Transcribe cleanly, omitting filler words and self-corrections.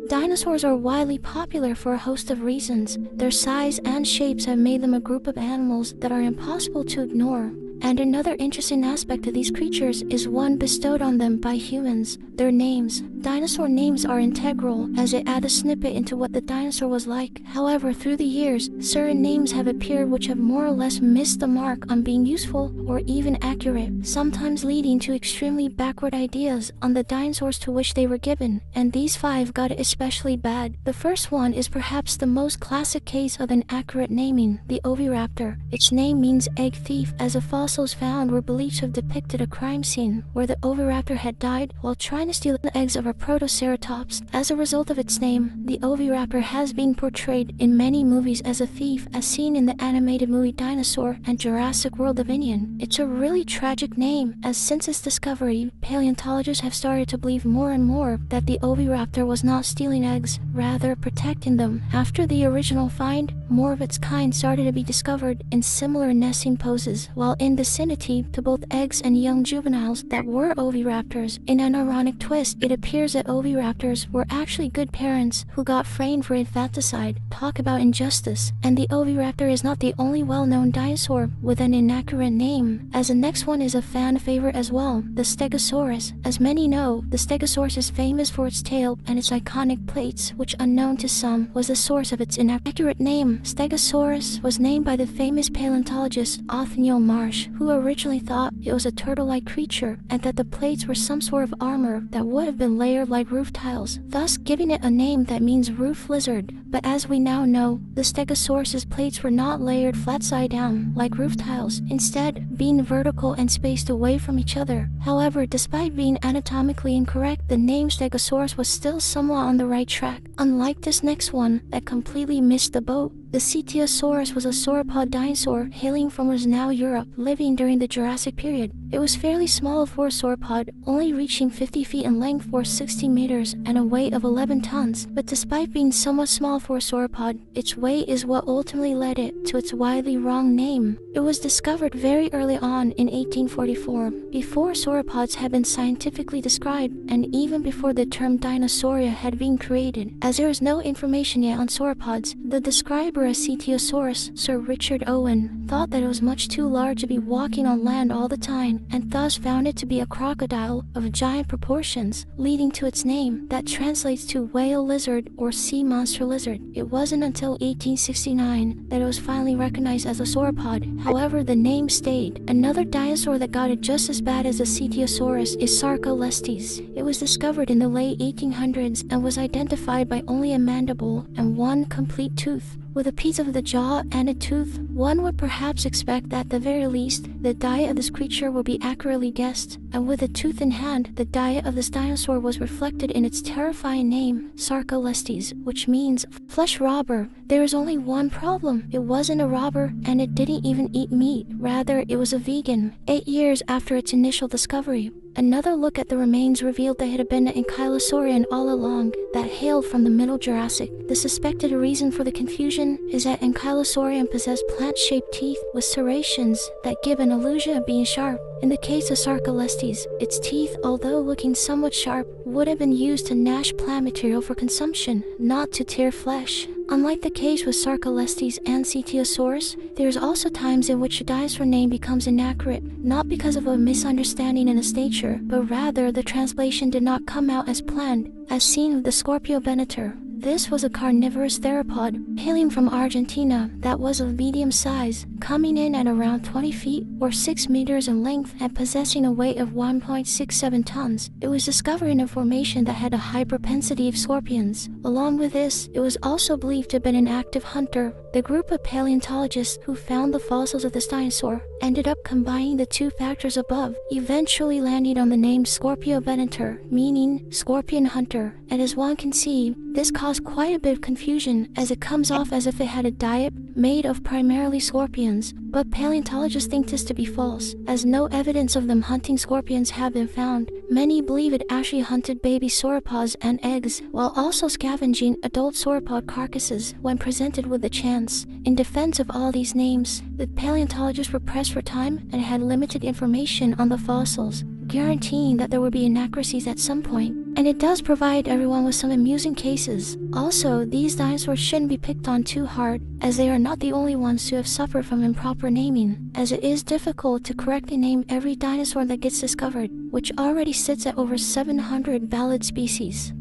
Dinosaurs are widely popular for a host of reasons. Their size and shapes have made them a group of animals that are impossible to ignore. And another interesting aspect of these creatures is one bestowed on them by humans: their names. Dinosaur names are integral, as they add a snippet into what the dinosaur was like. However, through the years, certain names have appeared which have more or less missed the mark on being useful or even accurate, sometimes leading to extremely backward ideas on the dinosaurs to which they were given, and these 5 got it especially bad. The first one is perhaps the most classic case of inaccurate naming: the Oviraptor. Its name means egg thief, as the fossils found were believed to have depicted a crime scene where the Oviraptor had died while trying to steal the eggs of a Protoceratops. As a result of its name, the Oviraptor has been portrayed in many movies as a thief, as seen in the animated movie Dinosaur and Jurassic World Dominion. It's a really tragic name, as since its discovery, paleontologists have started to believe more and more that the Oviraptor was not stealing eggs, rather protecting them. After the original find, more of its kind started to be discovered in similar nesting poses, while in vicinity to both eggs and young juveniles that were oviraptors. In an ironic twist, it appears that oviraptors were actually good parents who got framed for infanticide. Talk about injustice. And the oviraptor is not the only well-known dinosaur with an inaccurate name, as the next one is a fan favorite as well: the Stegosaurus. As many know, the Stegosaurus is famous for its tail and its iconic plates, which unknown to some was the source of its inaccurate name. Stegosaurus was named by the famous paleontologist Othniel Marsh, who originally thought it was a turtle-like creature and that the plates were some sort of armor that would have been layered like roof tiles, thus giving it a name that means roof lizard. But as we now know, the Stegosaurus's plates were not layered flat-side down like roof tiles, instead being vertical and spaced away from each other. However, despite being anatomically incorrect, the name Stegosaurus was still somewhat on the right track. Unlike this next one that completely missed the boat, the Cetiosaurus was a sauropod dinosaur hailing from what is now Europe, living during the Jurassic period. It was fairly small for a sauropod, only reaching 50 feet in length or 60 meters and a weight of 11 tons. But despite being somewhat small for a sauropod, its weight is what ultimately led it to its widely wrong name. It was discovered very early on in 1844, before sauropods had been scientifically described and even before the term Dinosauria had been created. As there is no information yet on sauropods, the describer of Cetiosaurus, Sir Richard Owen, thought that it was much too large to be walking on land all the time, and thus found it to be a crocodile of giant proportions, leading to its name, that translates to whale lizard or sea monster lizard. It wasn't until 1869 that it was finally recognized as a sauropod. However, the name stayed. Another dinosaur that got it just as bad as the Cetiosaurus is Sarcolestes. It was discovered in the late 1800s and was identified by only a mandible and one complete tooth. With a piece of the jaw and a tooth, one would perhaps expect that at the very least, the diet of this creature would be accurately guessed, and with a tooth in hand, the diet of this dinosaur was reflected in its terrifying name, Sarcolestes, which means flesh robber. There is only one problem: it wasn't a robber, and it didn't even eat meat. Rather, it was a vegan. 8 years after its initial discovery, another look at the remains revealed that it had been an ankylosaurian all along, that hailed from the Middle Jurassic. The suspected reason for the confusion is that ankylosaurian possessed plant-shaped teeth with serrations that give an illusion of being sharp. In the case of Sarcolestes, its teeth, although looking somewhat sharp, would have been used to gnash plant material for consumption, not to tear flesh. Unlike the case with Sarcolestes and Cetiosaurus, there is also times in which a dinosaur name becomes inaccurate, not because of a misunderstanding in its nature, but rather the translation did not come out as planned, as seen with the Scorpiovenator. This was a carnivorous theropod, hailing from Argentina, that was of medium size, coming in at around 20 feet or 6 meters in length and possessing a weight of 1.67 tons. It was discovered in a formation that had a high propensity of scorpions. Along with this, it was also believed to have been an active hunter. The group of paleontologists who found the fossils of this dinosaur ended up combining the two factors above, eventually landing on the name Scorpiovenator, meaning scorpion hunter. And as one can see, this caused quite a bit of confusion, as it comes off as if it had a diet made of primarily scorpions, but paleontologists think this to be false, as no evidence of them hunting scorpions have been found. Many believe it actually hunted baby sauropods and eggs, while also scavenging adult sauropod carcasses when presented with the chance. In defense of all these names, the paleontologists were pressed for time and had limited information on the fossils. guaranteeing that there will be inaccuracies at some point, and it does provide everyone with some amusing cases. Also, these dinosaurs shouldn't be picked on too hard, as they are not the only ones to have suffered from improper naming, as it is difficult to correctly name every dinosaur that gets discovered, which already sits at over 700 valid species.